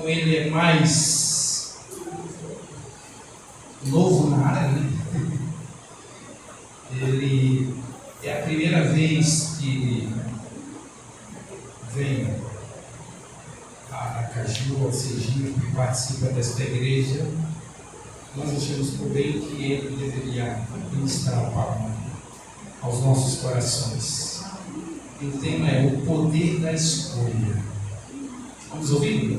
como ele é mais novo na área, né? Ele é a primeira vez que ele vem a Aracaju, ao Sergipe, e participa desta igreja. Nós achamos por bem que ele deveria ministrar a palavra aos nossos corações. E o tema é o poder da escolha. Vamos ouvir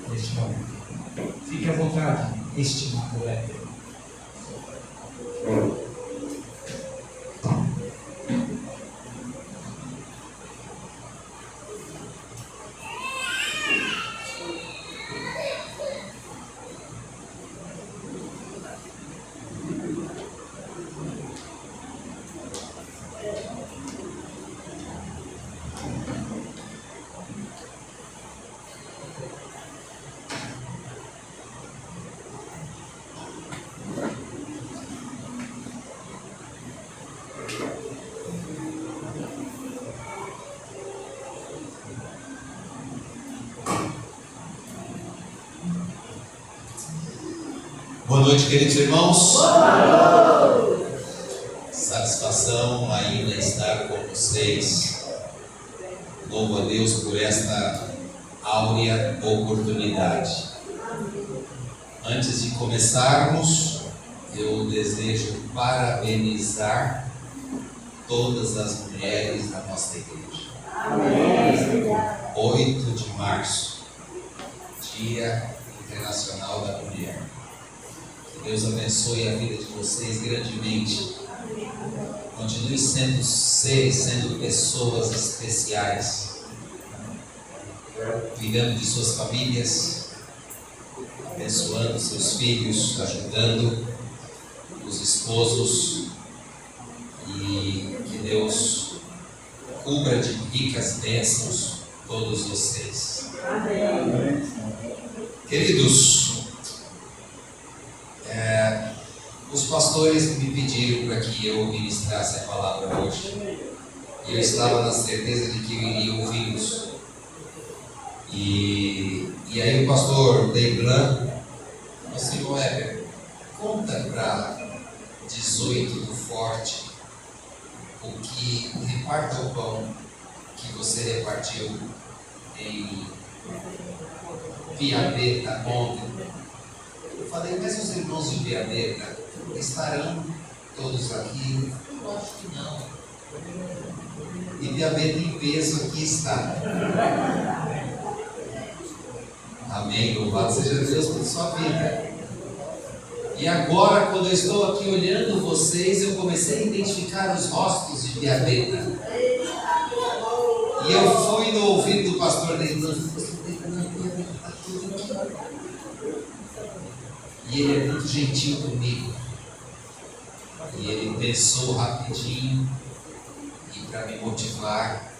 neste momento? Fique à vontade, estimado Éder. Boa noite, queridos irmãos. Boa noite. Satisfação ainda estar com vocês. Louvo a Deus por esta áurea oportunidade. Antes de começarmos, eu desejo parabenizar todas as mulheres da nossa igreja. Amém. 8 de março, Dia Internacional da Mulher. Deus abençoe a vida de vocês grandemente. Continue sendo pessoas especiais, cuidando de suas famílias, abençoando seus filhos, ajudando os esposos, e que Deus cubra de ricas bênçãos todos vocês. Amém. Queridos, os pastores me pediram para que eu ministrasse a palavra hoje, e eu estava na certeza de que eu iria ouvi-los. E aí o pastor Deiblan disse: Weber, conta para 18 do Forte o que reparta o pão que você repartiu em Piabeta ontem. Eu falei: mas os irmãos de Piabeta estarão todos aqui? Eu acho que não. E Piabeta em peso aqui está. Amém. Louvado seja Deus por sua vida. E agora, quando eu estou aqui olhando vocês, eu comecei a identificar os rostos de Piabeta. E eu fui no ouvido do pastor Deiblan. E ele é muito gentil comigo. E ele pensou rapidinho, e para me motivar,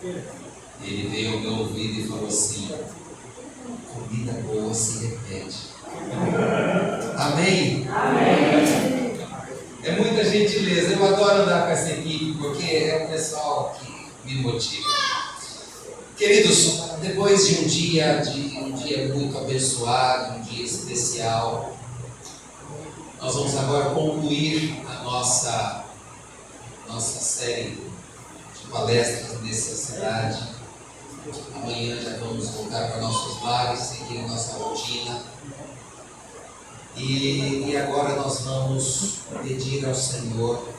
ele veio ao meu ouvido e falou assim: comida boa se repete. Amém? Amém. É muita gentileza. Eu adoro andar com essa equipe, porque é um pessoal que me motiva. Queridos, depois de um dia muito abençoado, um dia especial, nós vamos agora concluir a nossa série de palestras nessa cidade. Amanhã já vamos voltar para nossos lares, seguir a nossa rotina. E agora nós vamos pedir ao Senhor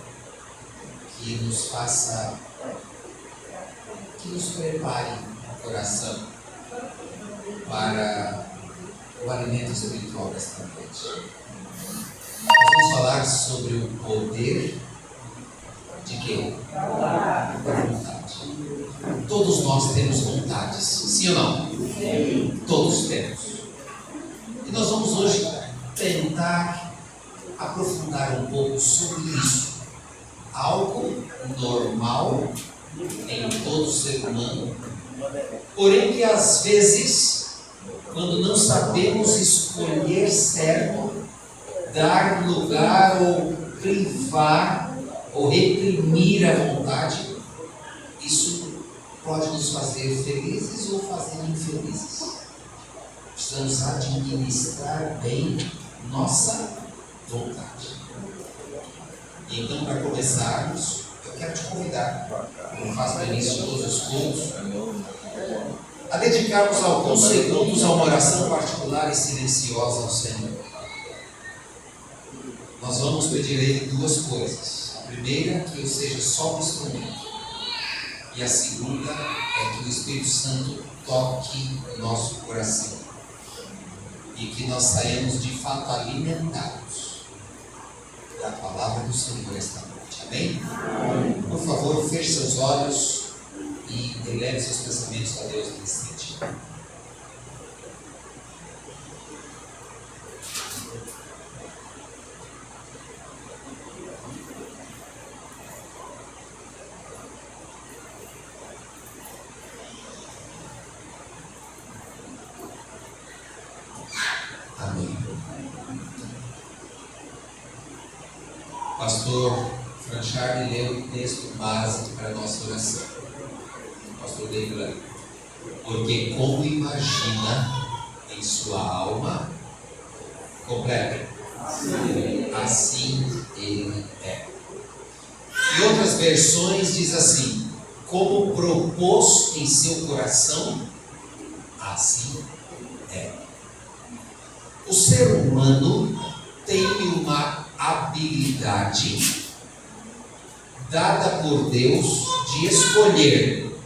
que nos faça, que nos prepare o coração para o alimento espiritual desta noite. Nós vamos falar sobre o poder de quê? Da vontade. Todos nós temos vontades, sim ou não? Sim. Todos temos. E nós vamos hoje tentar aprofundar um pouco sobre isso. Algo normal em todo ser humano, porém que às vezes, quando não sabemos escolher certo, dar lugar ou privar ou reprimir a vontade, isso pode nos fazer felizes ou fazer infelizes. precisamos administrar bem nossa vontade. E então, para começarmos, eu quero te convidar, como faço no início de todos os cultos, a dedicarmos alguns segundos a uma oração particular e silenciosa ao Senhor. Nós vamos pedir a Ele duas coisas. A primeira, que eu seja só um instrumento. E a segunda é que o Espírito Santo toque nosso coração. E que nós saímos de fato alimentados da palavra do Senhor esta noite. Amém? Por favor, feche seus olhos e eleve seus pensamentos a Deus nesse sentido. Amém. Pastor Franchard leu o texto básico para a nossa oração. Pastor David, porque como imagina em sua alma, completa, assim ele é. Em outras versões diz assim, como propôs em seu coração, assim é. O ser humano tem uma habilidade dada por Deus de escolher.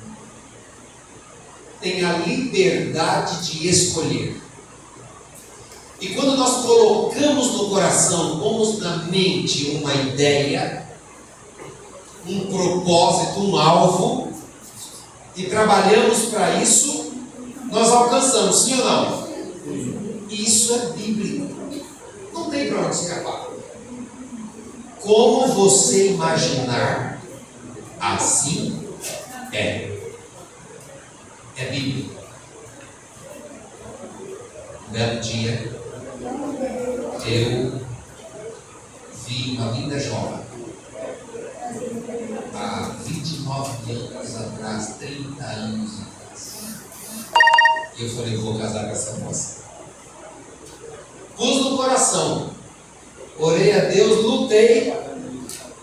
Tem a liberdade de escolher. E quando nós colocamos no coração, pomos na mente uma ideia, um propósito, um alvo, e trabalhamos para isso, nós alcançamos, sim ou não? Isso é bíblico. Não tem para onde escapar. Como você imaginar, assim é. É bíblico. Um belo dia, eu vi uma linda jovem. Há 29 anos atrás, 30 anos atrás. E eu falei, eu vou casar com essa moça. Pus no coração, orei a Deus, lutei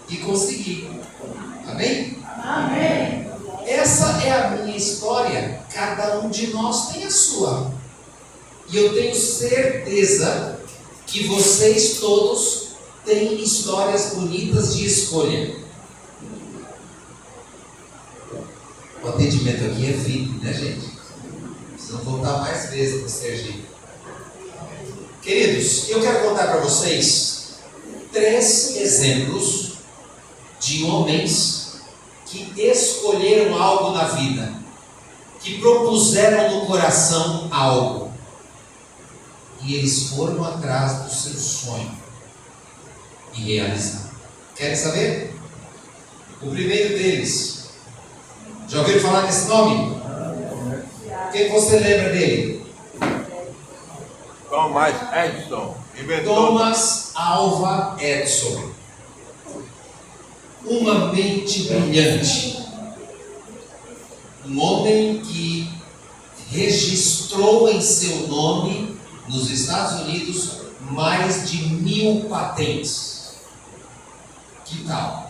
e consegui. Amém? Amém. Essa é a minha história. Cada um de nós tem a sua. E eu tenho certeza que vocês todos têm histórias bonitas de escolha. O atendimento aqui é VIP, né, gente? Precisam voltar mais vezes para o Sergipe. Queridos, eu quero contar para vocês 3 exemplos de homens que escolheram algo na vida, que propuseram no coração algo, e eles foram atrás do seu sonho e realizaram. Querem saber? O primeiro deles, já ouviram falar desse nome? Quem você lembra dele? Thomas Edison, inventor. Thomas Alva Edison. Uma mente brilhante. Um homem que registrou em seu nome, nos Estados Unidos, mais de 1000 patentes. Que tal?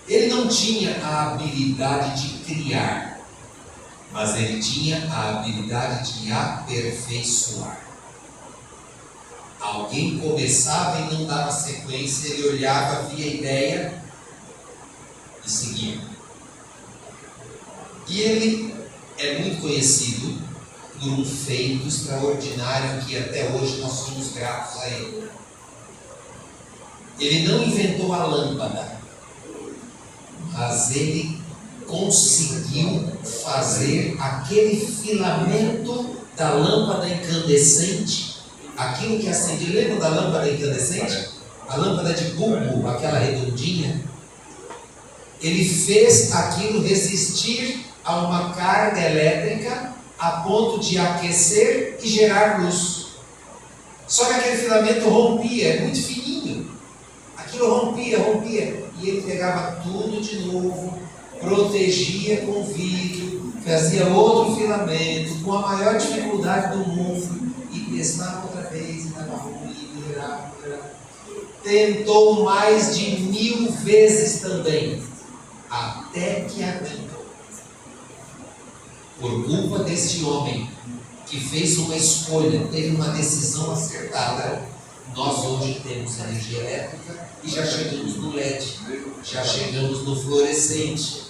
Ele não tinha a habilidade de criar, mas ele tinha a habilidade de aperfeiçoar. Alguém começava e não dava sequência, ele olhava, via a ideia e seguia. E ele é muito conhecido por um feito extraordinário que até hoje nós somos gratos a ele. Ele não inventou a lâmpada, mas ele conseguiu fazer aquele filamento da lâmpada incandescente, aquilo que acende. Lembra da lâmpada incandescente? A lâmpada de bulbo, aquela redondinha. Ele fez aquilo resistir a uma carga elétrica a ponto de aquecer e gerar luz. Só que aquele filamento rompia, é muito fininho. Aquilo rompia, e ele pegava tudo de novo, protegia com vidro, fazia outro filamento com a maior dificuldade do mundo e testava outra vez e dava ruim, e melhorava. Tentou mais de 1000 vezes também, até que aguentou. Por culpa deste homem que fez uma escolha, teve uma decisão acertada, nós hoje temos energia elétrica e já chegamos no LED, já chegamos no fluorescente.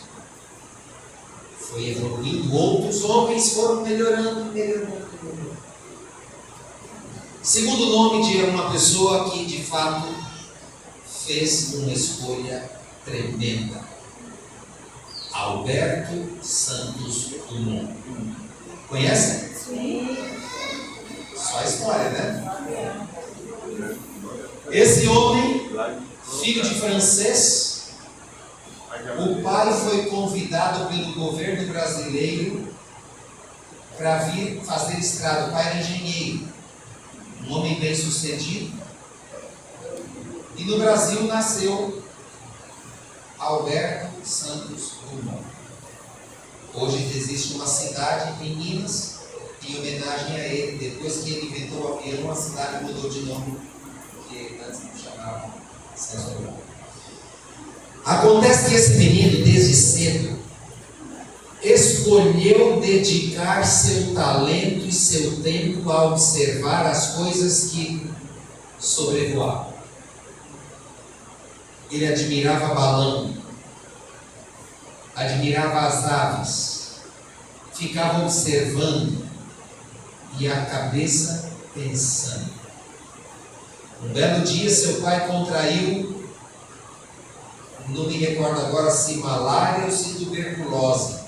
Foi evoluindo, outros homens foram melhorando. Segundo nome de uma pessoa que de fato fez uma escolha tremenda: Alberto Santos Dumont. Conhecem? Sim. Só a história, né? Esse homem, filho de francês, o pai foi convidado pelo governo brasileiro para vir fazer estrada. O pai era engenheiro, um homem bem sucedido. E no Brasil nasceu Alberto Santos Dumont. Hoje existe uma cidade em Minas em homenagem a ele. Depois que ele inventou o avião, a cidade mudou de nome, porque antes não chamava Santos Dumont. Acontece que esse menino, desde cedo, escolheu dedicar seu talento e seu tempo a observar as coisas que sobrevoavam. Ele admirava balão, admirava as aves, ficava observando e a cabeça pensando. Um belo dia seu pai contraiu, não me recordo agora se malária ou se tuberculose,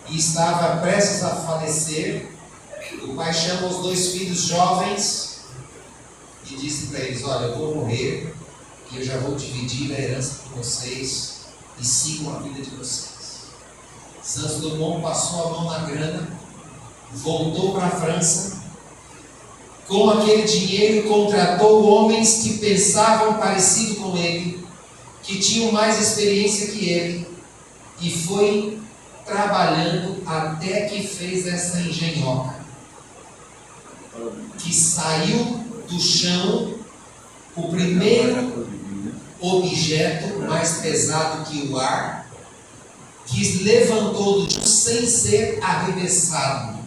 e estava prestes a falecer. O pai chama os 2 filhos jovens e disse para eles: olha, eu vou morrer e eu já vou dividir a herança com vocês e sigam a vida de vocês. Santos Dumont passou a mão na grana, voltou para a França. Com aquele dinheiro contratou homens que pensavam parecido com ele, que tinham mais experiência que ele, e foi trabalhando até que fez essa engenhoca, que saiu do chão, o primeiro objeto mais pesado que o ar, que levantou do chão sem ser arremessado,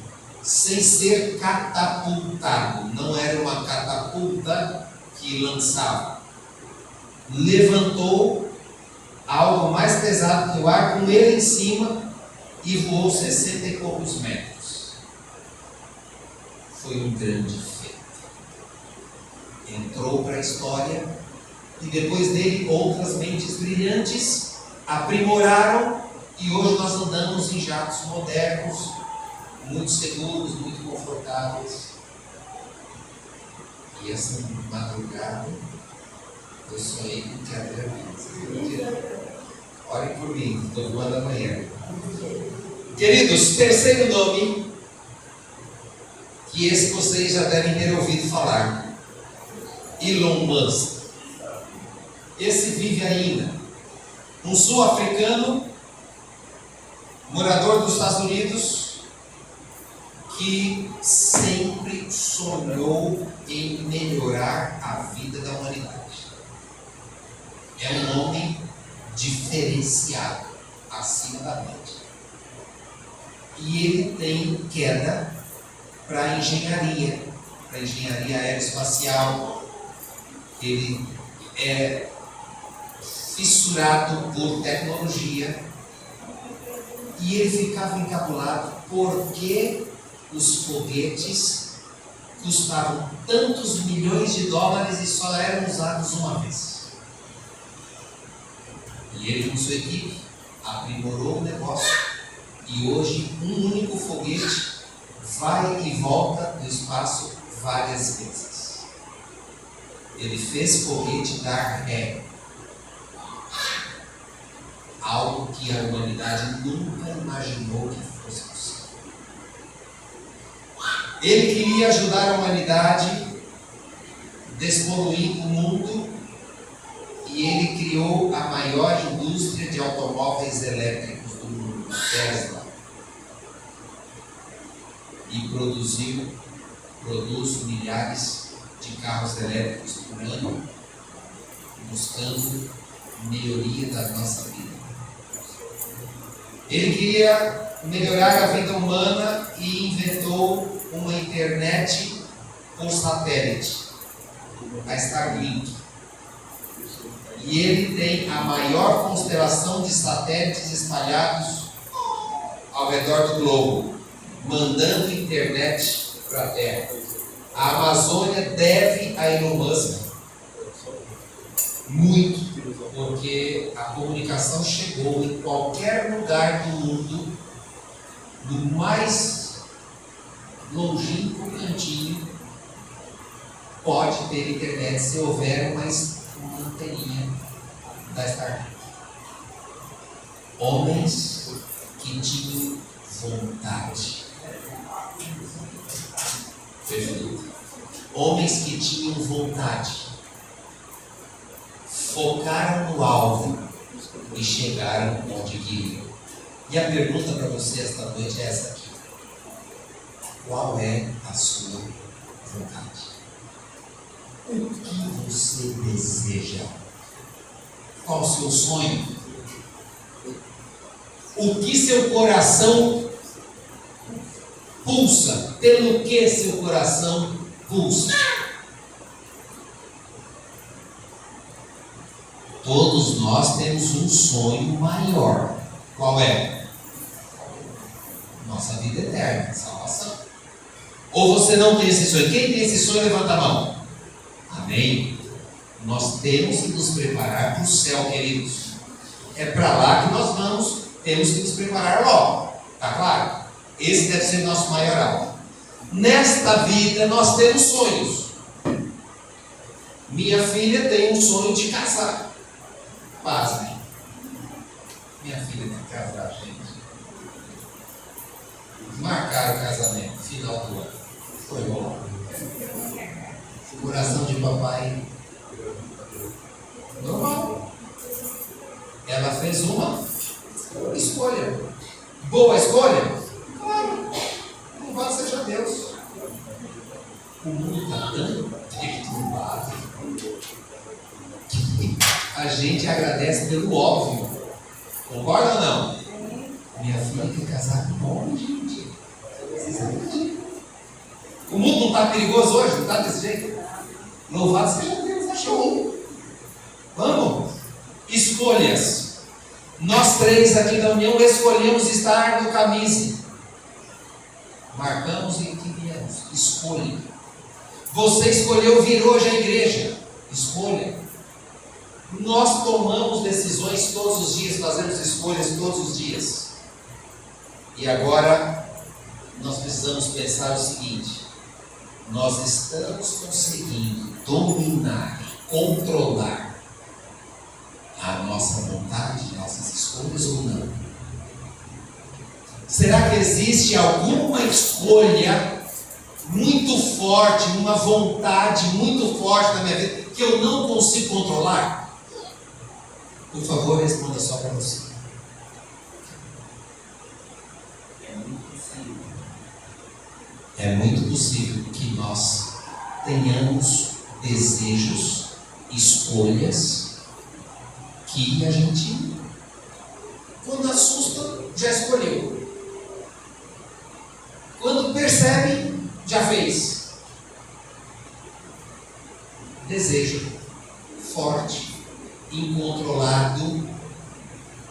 sem ser catapultado. Não era uma catapulta que lançava. Levantou algo mais pesado que o ar com ele em cima e voou 60 e poucos metros. Foi um grande feito. Entrou para a história e depois dele outras mentes brilhantes aprimoraram e hoje nós andamos em jatos modernos, muito seguros, muito confortáveis. E essa madrugada eu sonhei com quebra-vida. Orem por mim, estou voando amanhã. Queridos, terceiro nome, que esse vocês já devem ter ouvido falar: Elon Musk. Esse vive ainda. Um sul-africano, morador dos Estados Unidos, que sempre sonhou em melhorar a vida da humanidade. É um homem diferenciado, acima da média. E ele tem queda para a engenharia aeroespacial. Ele é fissurado por tecnologia. E ele ficava encabulado porque os foguetes custavam tantos milhões de dólares e só eram usados uma vez. E ele com sua equipe aprimorou o negócio e hoje um único foguete vai e volta do espaço várias vezes. Ele fez foguete dar ré, algo que a humanidade nunca imaginou que fosse possível. Ele queria ajudar a humanidade despoluindo o mundo e ele criou a maior indústria de automóveis elétricos do mundo, Tesla. e produz milhares de carros elétricos por ano, buscando melhoria da nossa vida. Ele queria melhorar a vida humana e inventou uma internet por satélite, a Starlink. E ele tem a maior constelação de satélites espalhados ao redor do globo, mandando internet para a Terra. A Amazônia deve a Elon Musk muito, porque a comunicação chegou em qualquer lugar do mundo, do mais longínquo cantinho, pode ter internet se houver uma anteninha da Starlink. Homens que tinham vontade. Perfeito. Homens que tinham vontade. Focaram no alvo e chegaram onde queriam. E a pergunta para você esta noite é essa aqui: qual é a sua vontade? O que você deseja? Qual o seu sonho? O que seu coração pulsa? Pelo que seu coração pulsa? Todos nós temos um sonho maior. Qual é? Nossa vida eterna, salvação. Ou você não tem esse sonho? Quem tem esse sonho, levanta a mão. Amém? Nós temos que nos preparar para o céu, queridos. É para lá que nós vamos. Temos que nos preparar logo. Está claro? Esse deve ser o nosso maior alvo. Nesta vida nós temos sonhos. Minha filha tem um sonho de casar. Pasmem. Minha filha tem que casar, gente. Marcaram o casamento, final do ano. Foi bom. O coração de papai. Normal. Ela fez uma escolha. Boa escolha? Claro. Louvado seja Deus. O mundo está tão perturbado que a gente agradece pelo óbvio. Concorda ou não? Minha filha quer casar com um homem, gente. O mundo não está perigoso hoje? Não está desse jeito? Louvado seja Deus. Achou. Vamos. Escolhas. Nós três aqui da União escolhemos estar no Camise. Marcamos e queríamos. Escolha. Você escolheu vir hoje à igreja. Escolha. Nós tomamos decisões todos os dias, fazemos escolhas todos os dias. E agora nós precisamos pensar o seguinte: nós estamos conseguindo dominar, controlar a nossa vontade, nossas escolhas ou não? Será que existe alguma escolha muito forte, uma vontade muito forte na minha vida que eu não consigo controlar? Por favor, responda só para você. É muito possível que nós tenhamos desejos, escolhas que a gente, quando assusta, já escolheu. Quando percebe, já fez. Desejo forte, incontrolado,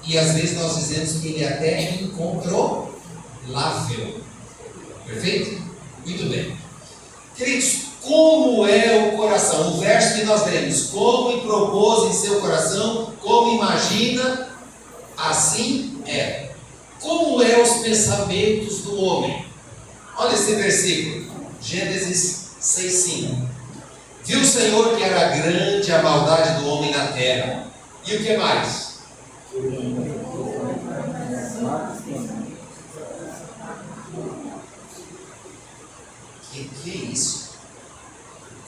e às vezes nós dizemos que ele até é incontrolável. Perfeito? Muito bem. Queridos, como é o coração? O verso que nós lemos: como propôs em seu coração, como imagina, assim é. Como é os pensamentos do homem? Olha esse versículo, Gênesis 6:5. Viu o Senhor que era grande a maldade do homem na terra. E o que mais? Que é isso?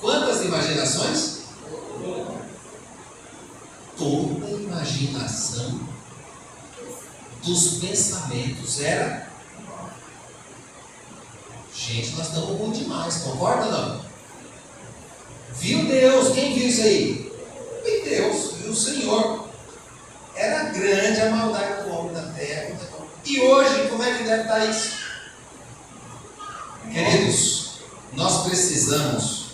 Quantas imaginações? Toda imaginação dos pensamentos era Gente, nós estamos ruim demais, concorda ou não? Viu Deus? Quem viu isso aí? Viu Deus, viu o Senhor. Era grande a maldade do homem na terra. E hoje, como é que deve estar isso? Queridos, nós precisamos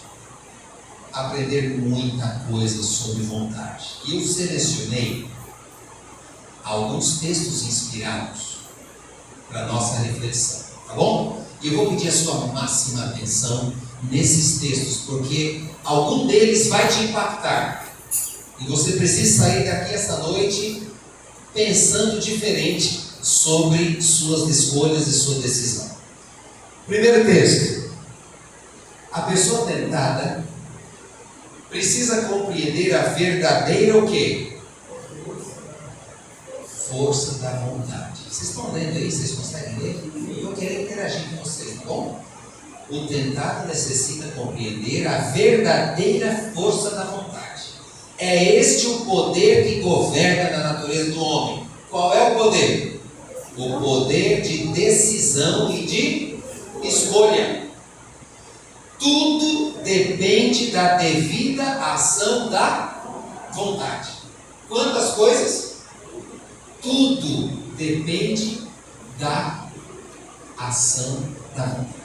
aprender muita coisa sobre vontade. E eu selecionei alguns textos inspirados para nossa reflexão, tá bom? E eu vou pedir a sua máxima atenção nesses textos, porque algum deles vai te impactar. E você precisa sair daqui essa noite pensando diferente sobre suas escolhas e sua decisão. Primeiro texto. A pessoa tentada precisa compreender a verdadeira o quê? Força da vontade. Vocês estão lendo aí? Vocês conseguem ler? Eu quero interagir com vocês, tá bom? O tentado necessita compreender a verdadeira força da vontade. É este o poder que governa na natureza do homem. Qual é o poder? O poder de decisão e de escolha. Tudo depende da devida ação da vontade. Quantas coisas? Tudo depende da ação da vontade.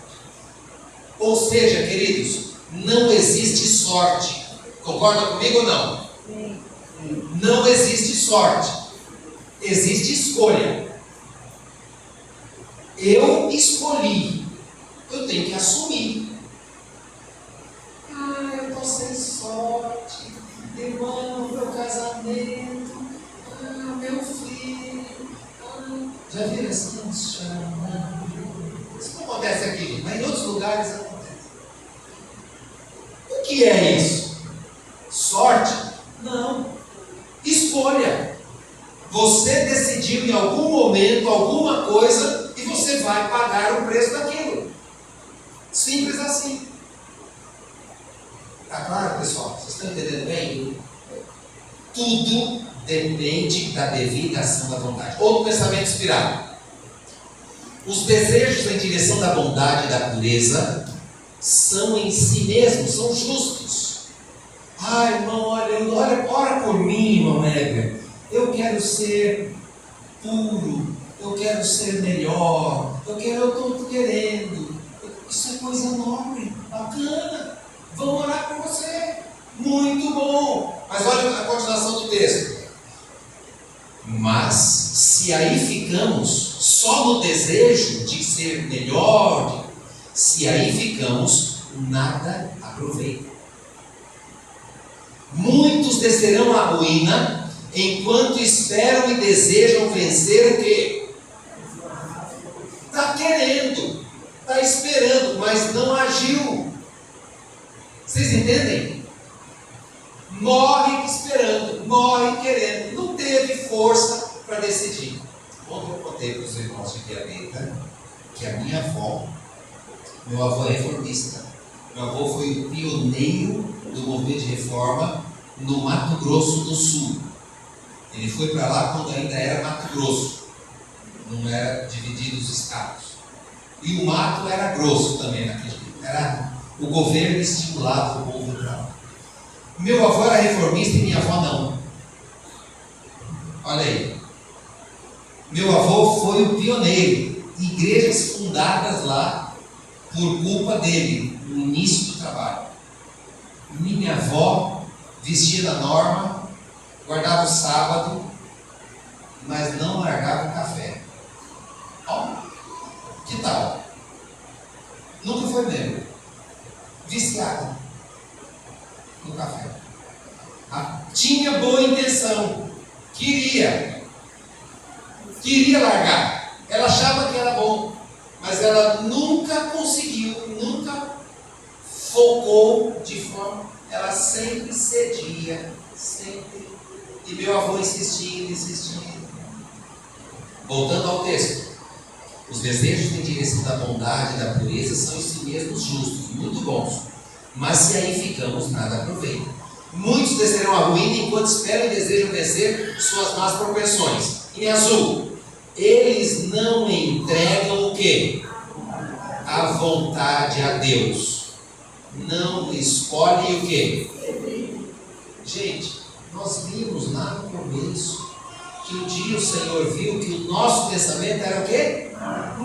Ou seja, queridos, não existe sorte. Concorda comigo ou não? Sim. Não existe sorte. Existe escolha. Eu escolhi. Eu tenho que assumir. Eu estou sem sorte. Irmão, meu casamento. Meu filho. Já viram assim? Isso não acontece aqui, mas em outros lugares acontece. O que é isso? Sorte? Não. Escolha. Você decidiu em algum momento alguma coisa e você vai pagar o preço daquilo. Simples assim. Tá claro, pessoal? Vocês estão entendendo bem? Tudo depende da devida ação da vontade. Outro pensamento inspirado. Os desejos em direção da bondade e da pureza são em si mesmos, são justos. Irmão, ora por mim, irmão Heber. Eu quero ser puro, eu quero ser melhor, eu estou querendo. Isso é coisa nobre, bacana. Vamos orar por você. Muito bom. Mas olha a continuação do texto. Mas se aí ficamos só no desejo de ser melhor, se aí ficamos, nada aproveita. Muitos descerão a ruína enquanto esperam e desejam vencer o quê? Está querendo, está esperando, mas não agiu. Vocês entendem? Morre esperando, morre querendo, não teve força para decidir. Ontem eu contei para os irmãos de Piabeta que a minha avó, meu avô é reformista, meu avô foi o pioneiro do movimento de reforma no Mato Grosso do Sul. Ele foi para lá quando ainda era Mato Grosso, não era dividido os estados. E o mato era grosso também naquele tempo. Era o governo estimulava o povo para lá. Meu avô era reformista e minha avó não. Olha aí. Meu avô foi o pioneiro. Igrejas fundadas lá por culpa dele, no início do trabalho. Minha avó vestia na norma, guardava o sábado, mas não largava o café. Ó, que tal? Nunca foi membro. Viciada no café. Tinha boa intenção. Queria largar. Ela achava que era bom, mas ela nunca conseguiu, nunca focou de forma. Ela sempre cedia, sempre. E meu avô insistia. Voltando ao texto. Os desejos em direção da bondade e da pureza são em si mesmos justos, muito bons. Mas se aí ficamos, nada aproveita. Muitos descerão a ruína enquanto esperam e desejam vencer suas más propensões. Em azul, eles não entregam o quê? A a vontade a Deus. Não escolhe o quê? Gente, nós vimos lá no começo que um dia o Senhor viu que o nosso pensamento era o quê?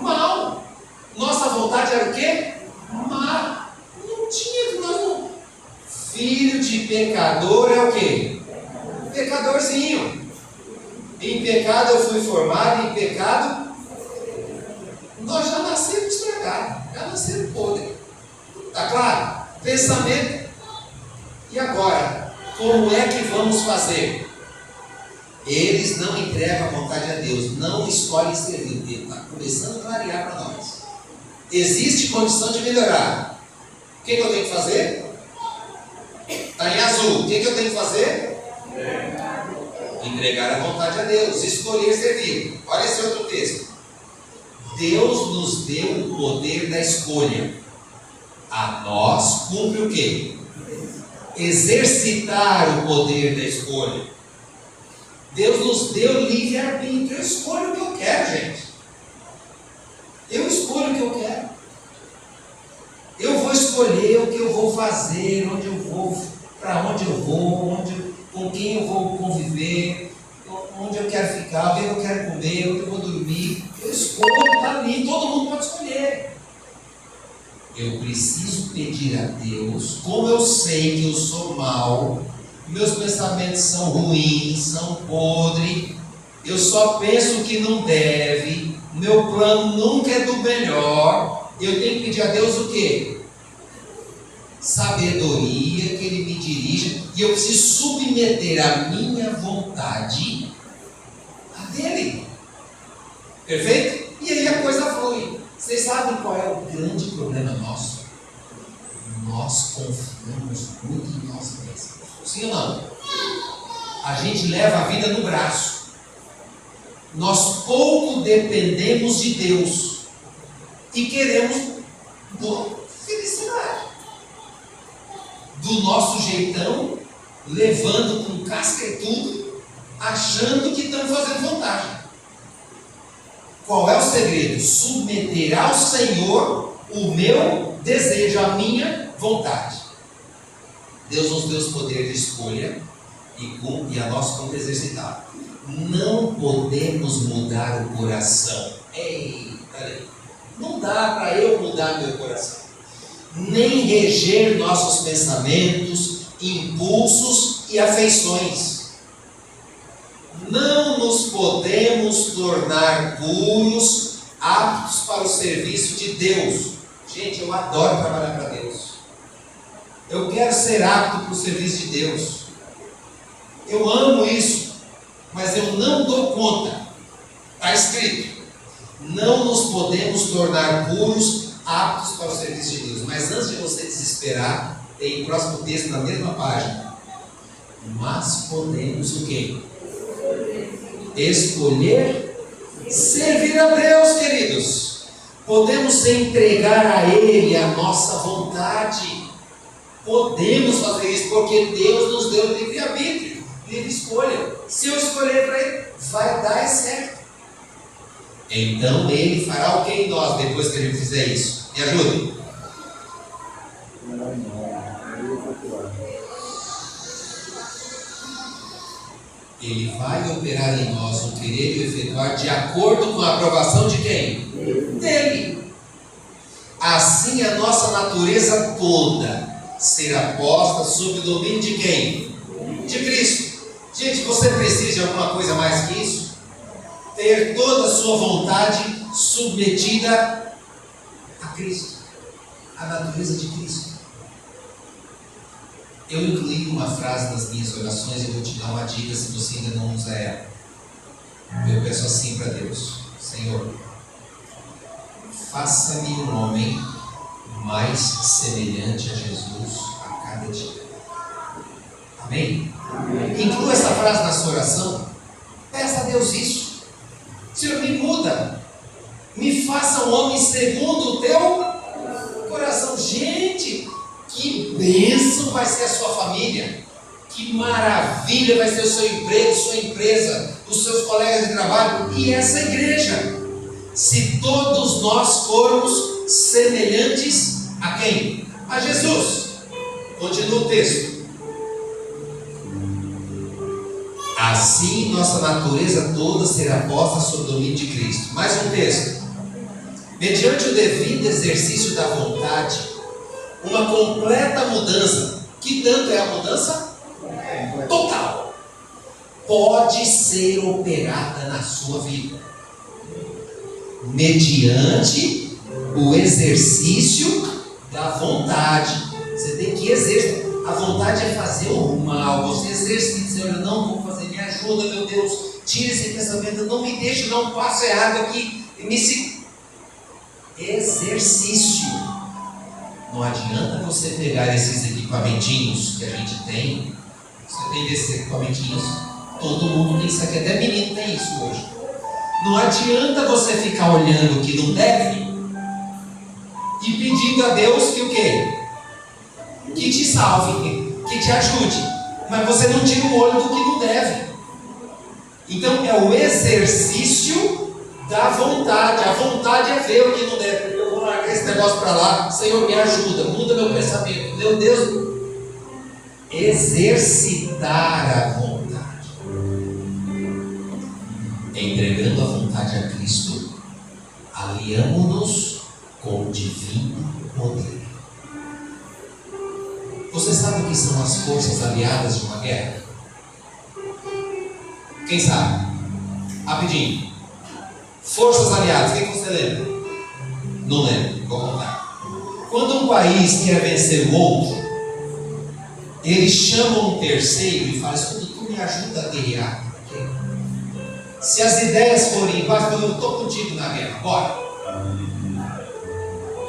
Mal. Nossa vontade era o quê? Má. Não tinha que nós não. Filho de pecador é o quê? Pecadorzinho. Em pecado eu fui formado, em pecado nós já nascemos estragados, já nascemos podres. Está claro? Pensamento. E agora, como é que vamos fazer? Eles não entregam a vontade a Deus, não escolhem servir. Ele está começando a clarear para nós. Existe condição de melhorar. O que eu tenho que fazer? Está em azul. O que eu tenho que fazer? Entregar a vontade a Deus, escolher servir. Olha esse outro texto. Deus nos deu o poder da escolha. A nós cumpre o quê? Exercitar o poder da escolha. Deus nos deu livre-arbítrio. Eu escolho o que eu quero, gente. Eu escolho o que eu quero. Eu vou escolher o que eu vou fazer, onde eu vou, para onde eu vou, com quem eu vou conviver, onde eu quero ficar, o que eu quero comer, onde eu vou dormir. Eu escolho, está ali, todo mundo pode escolher. Eu preciso pedir a Deus, como eu sei que eu sou mau, meus pensamentos são ruins, são podres, eu só penso o que não deve, meu plano nunca é do melhor. Eu tenho que pedir a Deus o quê? Sabedoria, que Ele me dirija, e eu preciso submeter a minha vontade a dele. Perfeito? E aí a coisa flui. Vocês sabem qual é o grande problema nosso? Nós confiamos muito em nós mesmos. Sim ou não? A gente leva a vida no braço. Nós pouco dependemos de Deus e queremos felicidade do nosso jeitão, levando com casca e tudo, achando que estamos fazendo vantagem. Qual é o segredo? Submeter ao Senhor o meu desejo, a minha vontade. Deus nos deu o poder de escolha e a nós como exercitar. Não podemos mudar o coração. Ei, peraí. Não dá para eu mudar meu coração. Nem reger nossos pensamentos, impulsos e afeições. Não nos podemos tornar puros, aptos para o serviço de Deus. Gente, eu adoro trabalhar para Deus. Eu quero ser apto para o serviço de Deus. Eu amo isso, mas eu não dou conta. Está escrito: não nos podemos tornar puros, aptos para o serviço de Deus. Mas antes de você desesperar, tem o próximo texto na mesma página. Mas podemos o quê? Escolher servir a Deus, queridos. Podemos entregar a Ele a nossa vontade. Podemos fazer isso porque Deus nos deu livre-arbítrio, livre escolha. Se eu escolher para Ele, vai dar certo. Então Ele fará o que em nós depois que Ele fizer isso? Me ajude. Ele vai operar em nós o querer e o efetuar de acordo com a aprovação de quem? Dele. Assim a nossa natureza toda será posta sob o domínio de quem? De Cristo. Gente, você precisa de alguma coisa mais que isso? Ter toda a sua vontade submetida a Cristo, a natureza de Cristo. Eu incluí uma frase nas minhas orações e eu vou te dar uma dica se você ainda não usa ela. Eu peço assim para Deus: Senhor, faça-me um homem mais semelhante a Jesus a cada dia. Amém? Amém. Inclua essa frase na sua oração. Peça a Deus isso. Senhor, me muda. Me faça um homem segundo o teu coração. Gente, que bênção vai ser a sua família. Que maravilha vai ser o seu emprego, sua empresa, os seus colegas de trabalho e essa igreja. Se todos nós formos semelhantes a quem? A Jesus. Continua o texto. Assim nossa natureza toda será posta sob o domínio de Cristo. Mais um texto. Mediante o devido exercício da vontade, uma completa mudança. Que tanto é a mudança? Total. Pode ser operada na sua vida. Mediante o exercício da vontade. Você tem que exercer. A vontade é fazer o mal. Você exercita, Senhor, eu não vou fazer. Me ajuda, meu Deus. Tira esse pensamento. Não me deixe dar um passo errado aqui. Exercício. Não adianta você pegar esses equipamentinhos que a gente tem. Você tem desses equipamentinhos. Todo mundo tem isso aqui. Até menino tem isso hoje. Não adianta você ficar olhando o que não deve e pedindo a Deus que o quê? Que te salve, que te ajude, mas você não tira o olho do que não deve. Então é o exercício da vontade. A vontade é ver o que não deve. Eu vou largar esse negócio para lá. Senhor, me ajuda, muda meu pensamento. Meu Deus, exercitar a vontade, entregando a vontade a Cristo, aliamos-nos com o divino poder. Você sabe o que são as forças aliadas de uma guerra? Quem sabe? Rapidinho. Forças aliadas, quem que você lembra? Não lembro, vou contar. Quando um país quer vencer o outro, eles chamam um terceiro e falam: escuta, tu me ajuda a guerrear. Se as ideias forem iguais, eu estou contigo na guerra, bora.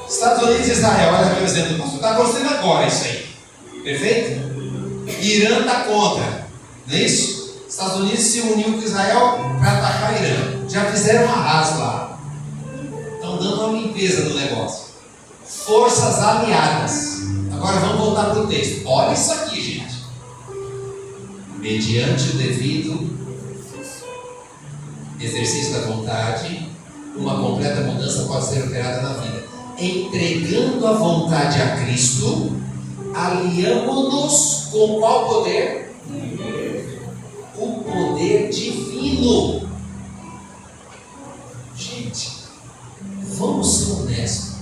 Estados Unidos e Israel, olha aqui o exemplo do pastor. Está acontecendo agora isso aí. Perfeito? Irã está contra, não é isso? Estados Unidos se uniu com Israel para atacar Irã. Já fizeram uma arraso lá. Estão dando uma limpeza no negócio. Forças aliadas. Agora vamos voltar para o texto. Olha isso aqui, gente. Mediante o devido exercício da vontade, uma completa mudança pode ser operada na vida. Entregando a vontade a Cristo, aliamos-nos com qual poder? O poder divino. Gente, vamos ser honestos.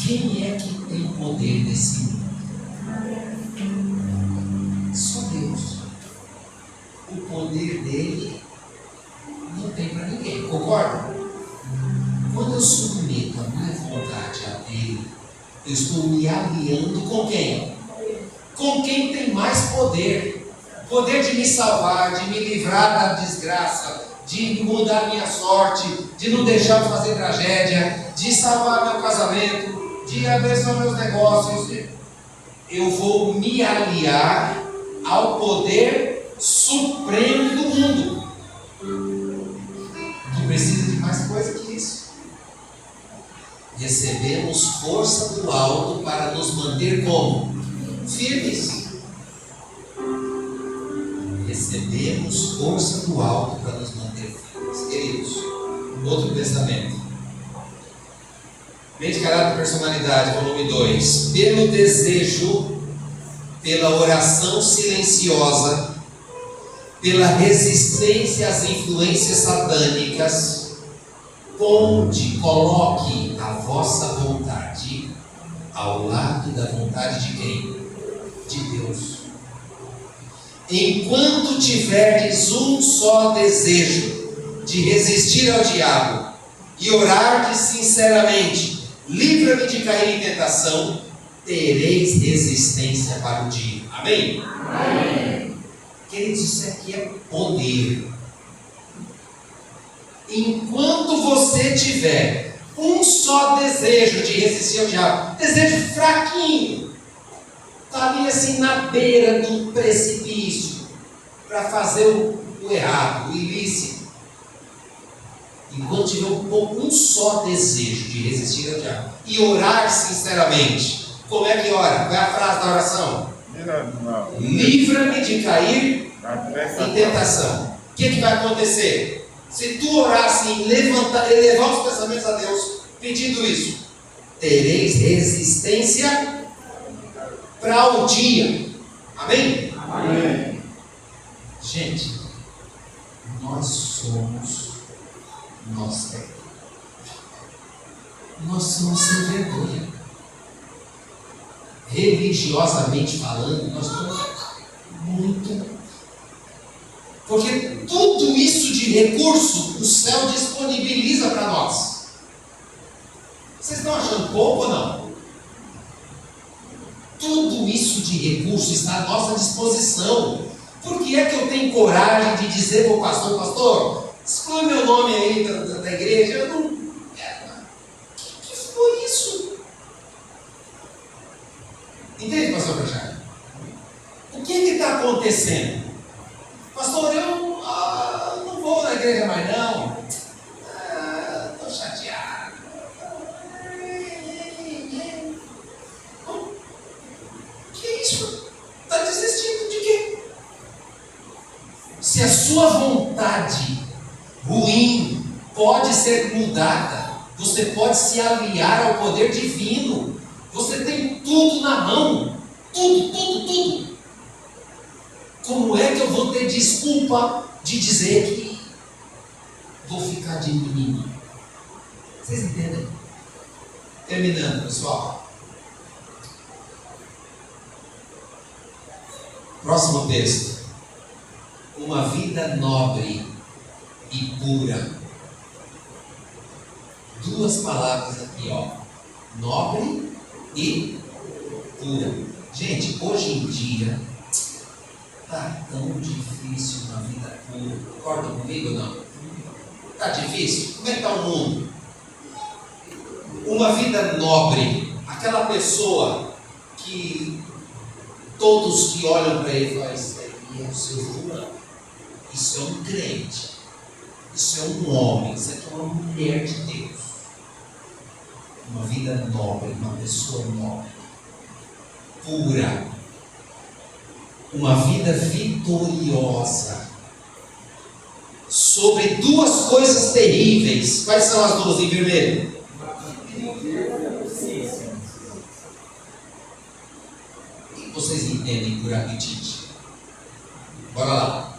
Quem é que tem poder nesse mundo? Só Deus. O poder dele não tem para ninguém, concorda? Quando eu submeto a minha vontade a dele, eu estou me aliando com quem? Com quem tem mais poder. Poder de me salvar, de me livrar da desgraça, de mudar minha sorte, de não deixar eu fazer tragédia, de salvar meu casamento, de abençoar meus negócios. Eu vou me aliar ao poder supremo do mundo, que precisa de mais coisa que isso. Recebemos força do alto para nos manter como? Firmes. Recebemos força do alto para nos manter firmes. Queridos, outro pensamento. Mente, caráter e personalidade, volume 2. Pelo desejo, pela oração silenciosa, pela resistência às influências satânicas, coloque a vossa vontade ao lado da vontade de quem? De Deus. Enquanto tiverdes um só desejo de resistir ao diabo e orardes sinceramente, livra-me de cair em tentação, tereis resistência para o dia. Amém? Amém. Queridos, isso aqui é poder. Enquanto você tiver um só desejo de resistir ao diabo, desejo fraquinho, está ali assim na beira do precipício, para fazer o errado, o ilícito. Enquanto tiver um só desejo de resistir ao diabo e orar sinceramente, como é que ora? Qual é a frase da oração? Livra-me de cair em tentação. O que vai acontecer? Se tu orar assim, elevar os pensamentos a Deus, pedindo isso? Tereis resistência para o dia. Amém? Amém. Gente, nós somos sem vergonha. Religiosamente falando, nós somos muito. Porque tudo isso de recurso o céu disponibiliza para nós. Vocês estão achando pouco ou não? Tudo isso de recurso está à nossa disposição. Por que é que eu tenho coragem de dizer para o pastor: pastor, exclui meu nome aí da igreja? Eu não. O que foi isso? Entende, pastor Prachado? O que está acontecendo? Pastor, eu não vou na igreja mais não. Estou chateado. Que isso? Está desistindo de quê? Se a sua vontade ruim pode ser mudada, você pode se aliar ao poder divino. Você tem tudo na mão. Tudo. Como é que eu vou ter desculpa de dizer que vou ficar de menino? Vocês entendem? Terminando, pessoal. Próximo texto. Uma vida nobre e pura. Duas palavras aqui, ó. Nobre e pura. Gente, hoje em dia está tão difícil uma vida pura. Concorda comigo ou não? Está difícil? Como é que está o mundo? Uma vida nobre. Aquela pessoa que todos que olham para ele falam: isso aí é o seu fulano. Isso é um crente. Isso é um homem. Isso aqui é uma mulher de Deus. Uma vida nobre. Uma pessoa nobre. Pura. Uma vida vitoriosa. Sobre duas coisas terríveis. Quais são as duas em vermelho? O que vocês entendem por apetite? Bora lá.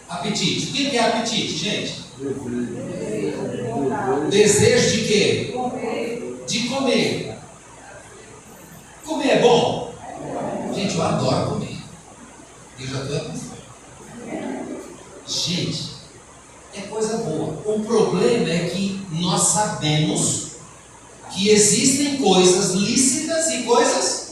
Apetite. O que é apetite, gente? Desejo de quê? De comer. Comer é bom? Gente, eu adoro comer. Eu já estou com fome. Gente, é coisa boa. O problema é que nós sabemos que existem coisas lícitas e coisas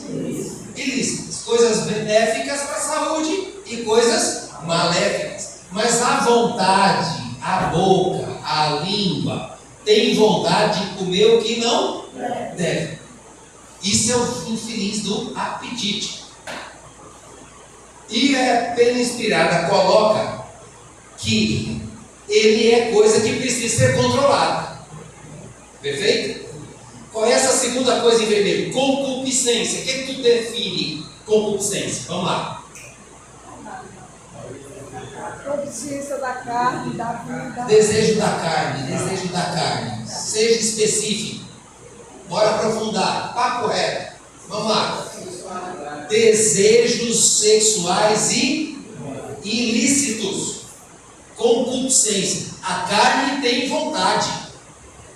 ilícitas. Coisas benéficas para a saúde e coisas maléficas. Mas a vontade, a boca, a língua, tem vontade de comer o que não deve. Isso é o infeliz do apetite. E a Pena Inspirada coloca que ele é coisa que precisa ser controlada. Perfeito? Qual é essa segunda coisa em vermelho? Concupiscência. O que tu define concupiscência? Vamos lá. Concupiscência da carne, da vida. Desejo da carne. Seja específico. Bora aprofundar. Papo reto. Vamos lá. Desejos sexuais e ilícitos. Concupiscência. A carne tem vontade.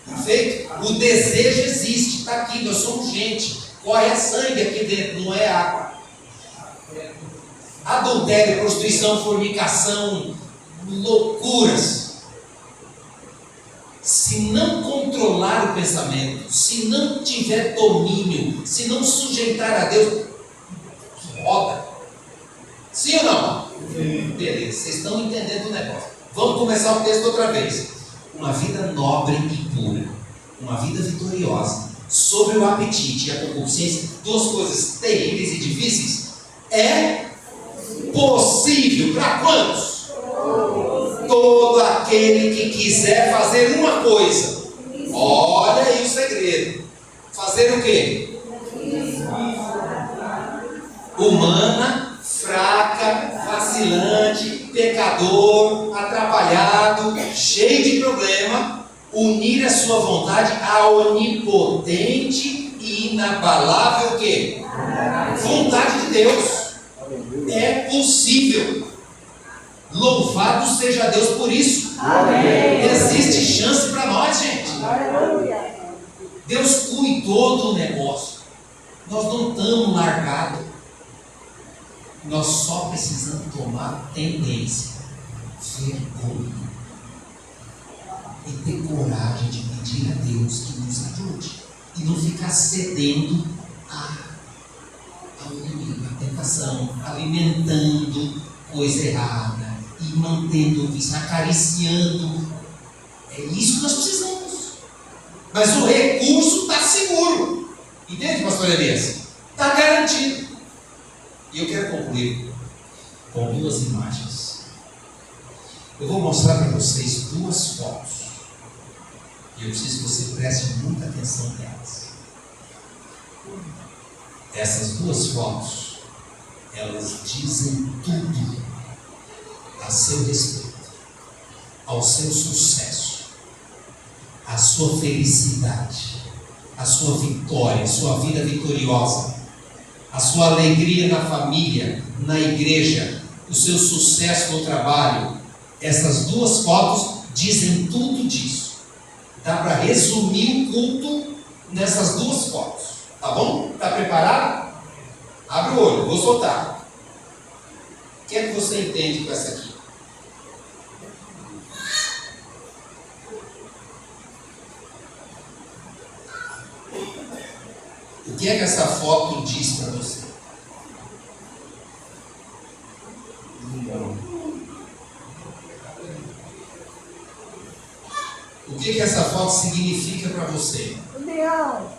Perfeito? O desejo existe. Está aqui. Nós somos gente. Corre sangue aqui dentro. Não é água. Adultério, prostituição, fornicação, loucuras. Se não controlar o pensamento, se não tiver domínio, se não sujeitar a Deus, roda. Sim ou não? Sim. Beleza, vocês estão entendendo o negócio. Vamos começar o texto outra vez. Uma vida nobre e pura, uma vida vitoriosa, sobre o apetite e a concupiscência, duas coisas terríveis e difíceis, é possível para quantos? Todo aquele que quiser fazer uma coisa. Olha aí o segredo. Fazer o quê? Humana, fraca, vacilante, pecador, atrapalhado, cheio de problema, unir a sua vontade à onipotente e inabalável o quê? Vontade de Deus. É possível. Louvado seja Deus por isso. Amém. Existe chance para nós, gente. Aleluia. Deus cuidou do negócio. Nós não estamos largados. Nós só precisamos tomar tendência, vergonha e ter coragem de pedir a Deus que nos ajude e não ficar cedendo ao inimigo, à tentação, alimentando coisa errada e mantendo o vício, acariciando. É isso que nós precisamos. Mas o recurso está seguro. Entende, pastor Elias? Está garantido. E eu quero concluir com duas imagens. Eu vou mostrar para vocês duas fotos. E eu preciso que você preste muita atenção nelas. Essas duas fotos, elas dizem tudo a seu respeito, ao seu sucesso, à sua felicidade, à sua vitória, à sua vida vitoriosa, a sua alegria na família, na igreja, o seu sucesso no trabalho. Essas duas fotos dizem tudo disso. Dá para resumir o culto nessas duas fotos. Tá bom? Está preparado? Abre o olho, vou soltar. O que é que você entende com essa aqui? O que é que essa foto diz para você? O que é que essa foto significa para você? União.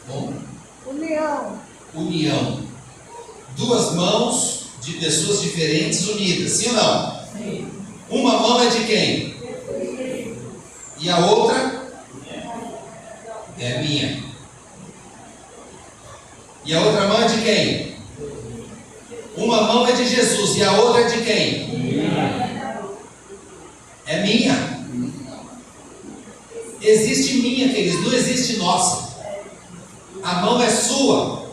Bom, União. união. Duas mãos de pessoas diferentes unidas, sim ou não? Sim. Uma mão é de quem? E a outra? É minha. E a outra mão é de quem? Uma mão é de Jesus e a outra é de quem? É minha. Existe minha, queridos, não existe nossa. A mão é sua.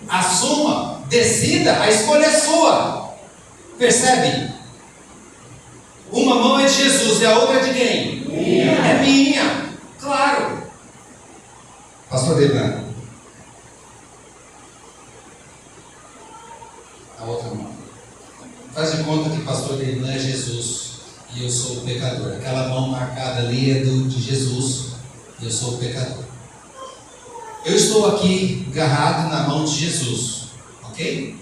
Assuma, decida, a escolha é sua. Percebe? Uma mão é de Jesus e a outra é de quem? Minha. É minha, claro. Pastor Devan. A outra mão. Faz de conta que pastor Devan é Jesus e eu sou o pecador. Aquela mão marcada ali é de Jesus e eu sou o pecador. Eu estou aqui agarrado na mão de Jesus, ok?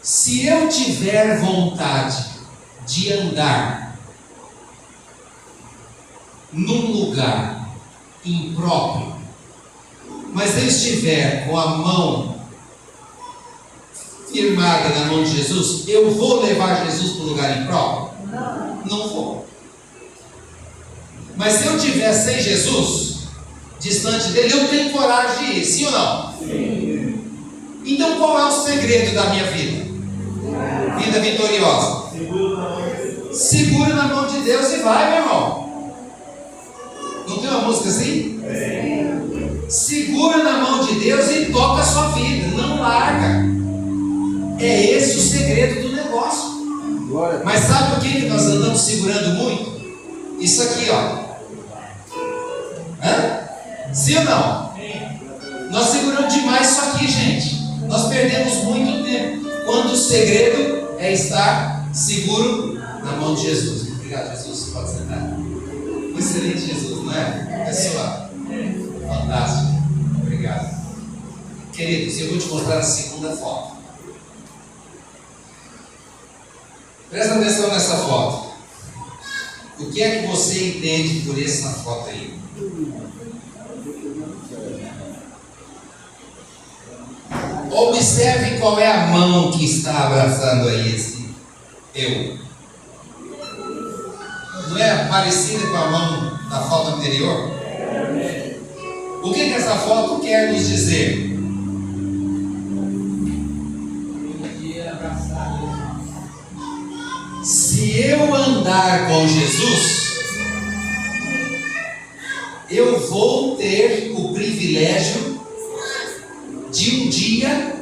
Se eu tiver vontade de andar num lugar impróprio, mas eu estiver com a mão firmada na mão de Jesus, eu vou levar Jesus para o lugar impróprio? Não vou. Mas se eu estiver sem Jesus, distante dele, eu tenho coragem de ir, sim ou não? Sim. Então qual é o segredo da minha vida? Vida vitoriosa. Segura na mão de Deus e vai, meu irmão. Não tem uma música assim? Sim. Segura na mão de Deus e toca a sua vida, não larga. É esse o segredo do negócio. Mas sabe por que nós andamos segurando muito? Isso aqui, ó. Hã? Sim ou não? Nós seguramos demais isso aqui, gente. Nós perdemos muito tempo. Quando o segredo é estar seguro na mão de Jesus. Obrigado, Jesus. Você pode sentar. Um excelente Jesus, não é? Pessoal, fantástico. Obrigado. Queridos, eu vou te mostrar a segunda foto. Presta atenção nessa foto. O que é que você entende por essa foto aí? Observe qual é a mão que está abraçando aí esse eu. Não é parecida com a mão da foto anterior? O que essa foto quer nos dizer? Se eu andar com Jesus, eu vou ter o privilégio de um dia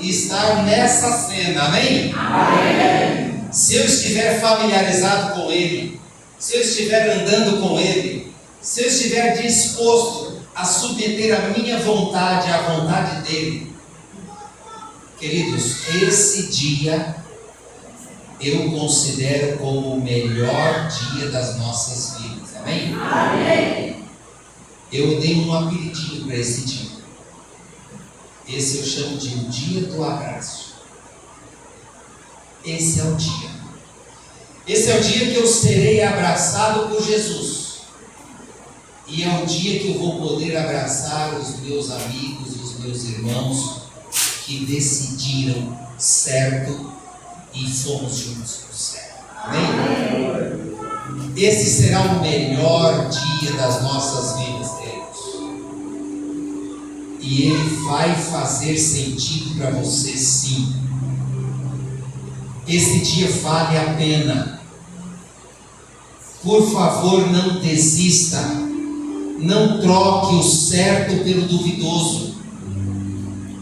estar nessa cena, amém? Amém. Se eu estiver familiarizado com Ele, se eu estiver andando com Ele, se eu estiver disposto a submeter a minha vontade à vontade dEle, queridos, esse dia eu considero como o melhor dia das nossas vidas, amém? Amém. Eu dei um apelidinho para esse dia. Esse eu chamo de o dia do abraço. Esse é o dia. Esse é o dia que eu serei abraçado por Jesus. E é o dia que eu vou poder abraçar os meus amigos, os meus irmãos que decidiram certo e fomos juntos para o céu. Amém? Esse será o melhor dia das nossas vidas, queridos. E ele vai fazer sentido para você, sim. Esse dia vale a pena. Por favor, não desista. Não troque o certo pelo duvidoso.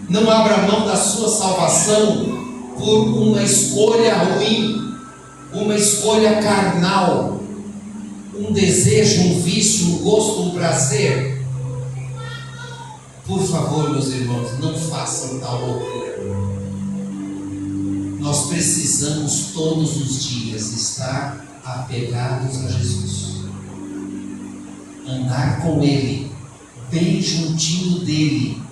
Não abra mão da sua salvação por uma escolha ruim, uma escolha carnal, um desejo, um vício, um gosto, um prazer. Por favor, meus irmãos, não façam tal loucura. Nós precisamos todos os dias estar apegados a Jesus, andar com Ele, bem juntinho dEle,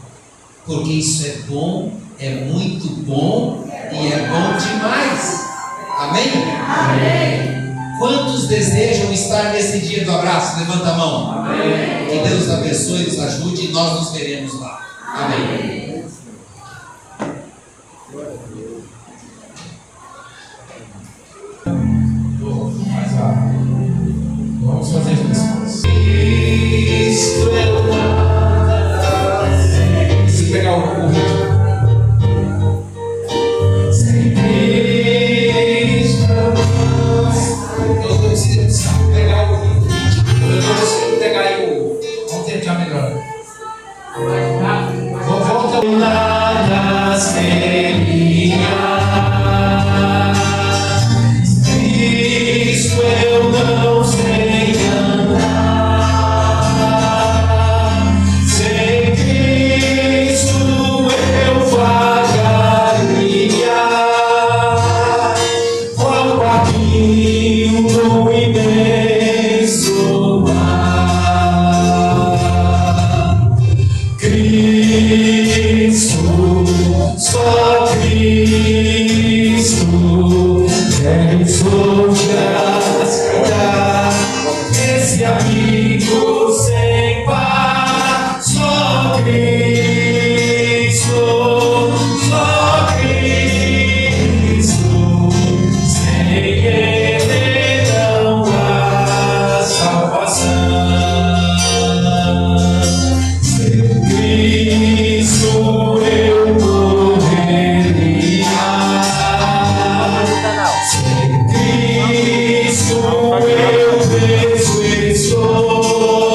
porque isso é bom, é muito bom e é bom demais. Amém? Amém. Quantos desejam estar nesse dia do abraço? Levanta a mão. Amém. Que Deus abençoe, nos ajude e nós nos veremos lá. Amém. Vamos fazer as coisas. Se pegar o ritmo. Eu preciso pegar o ritmo. Eu não consigo pegar aí o. Vamos tentar melhor. Volta. Nada seria. Cristo eu não sei andar, sem Cristo eu vagaria, qual caminho no imenso mar. Cristo, só Cristo, quero sofrer, esse amigo sem par. Só Cristo, só Cristo, sem Ele não há salvação. Sem Cristo eu morreria. Cristo eu vejo estou,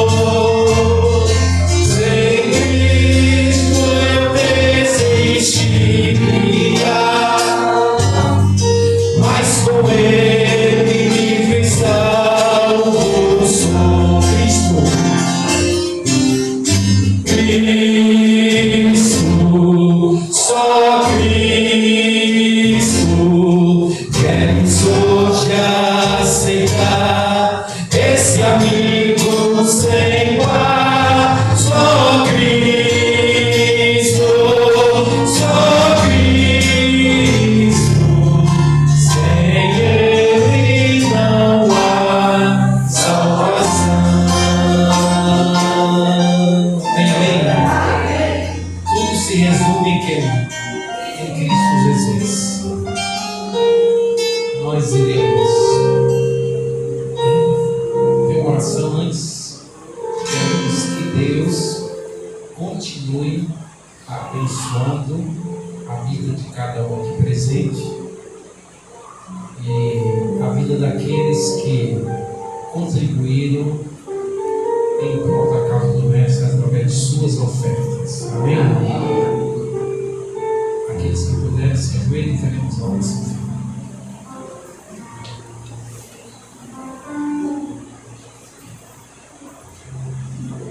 sem Cristo eu desistiria, mas com Ele livre salvo sou. Cristo, só Cristo, queremos hoje aceitar esse amigo sem par. Só Cristo, só Cristo, sem Ele não há salvação. Amém? Tudo se resume em quem? Em Cristo Jesus. Nós iremos ter uma oração antes. Queremos que Deus continue abençoando a vida de cada um aqui presente e a vida daqueles que contribuíram em prol da suas ofertas. Amém? Aqueles que puderem se ajoelhem e faremos a oração final.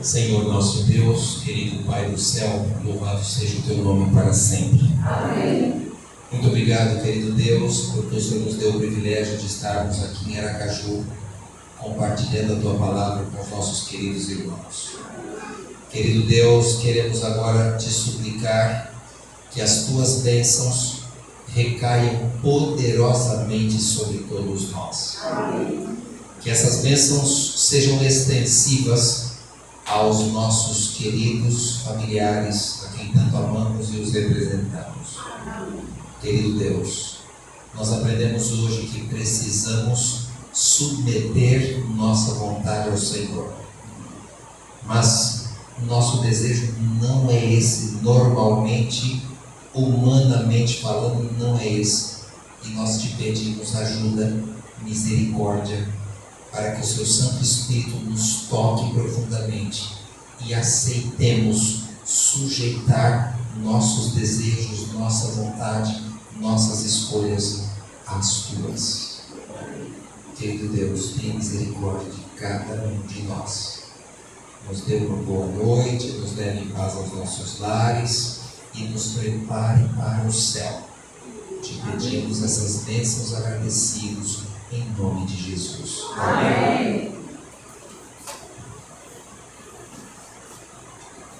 Senhor nosso Deus, querido Pai do céu, louvado seja o teu nome para sempre. Amém. Muito obrigado, querido Deus, porque o Senhor nos deu o privilégio de estarmos aqui em Aracaju, compartilhando a tua palavra com os nossos queridos irmãos. Querido Deus, queremos agora te suplicar que as tuas bênçãos recaiam poderosamente sobre todos nós. Amém. Que essas bênçãos sejam extensivas aos nossos queridos familiares, a quem tanto amamos e os representamos. Querido Deus, nós aprendemos hoje que precisamos submeter nossa vontade ao Senhor. Mas nosso desejo não é esse, normalmente, humanamente falando, não é esse. E nós te pedimos ajuda, misericórdia, para que o seu Santo Espírito nos toque profundamente e aceitemos sujeitar nossos desejos, nossa vontade, nossas escolhas às tuas. Querido Deus, tenha misericórdia de cada um de nós. Nos dê uma boa noite, nos leve em paz aos nossos lares e nos prepare para o céu. Te pedimos essas bênçãos agradecidos em nome de Jesus. Amém.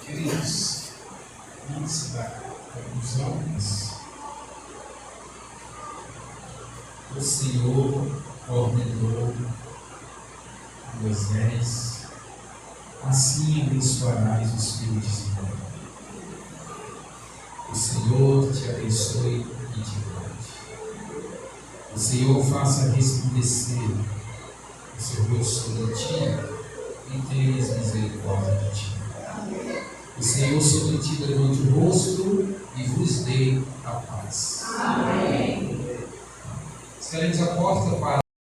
Queridos, antes da conclusão, o Senhor ordenou Moisés: assim abençoarás os filhos de Israel. O Senhor te abençoe e te guarde. O Senhor faça resplandecer o seu rosto sobre ti e tenha misericórdia de ti. O Senhor sobre ti levante o rosto e vos dê a paz. Amém. Estaremos à porta para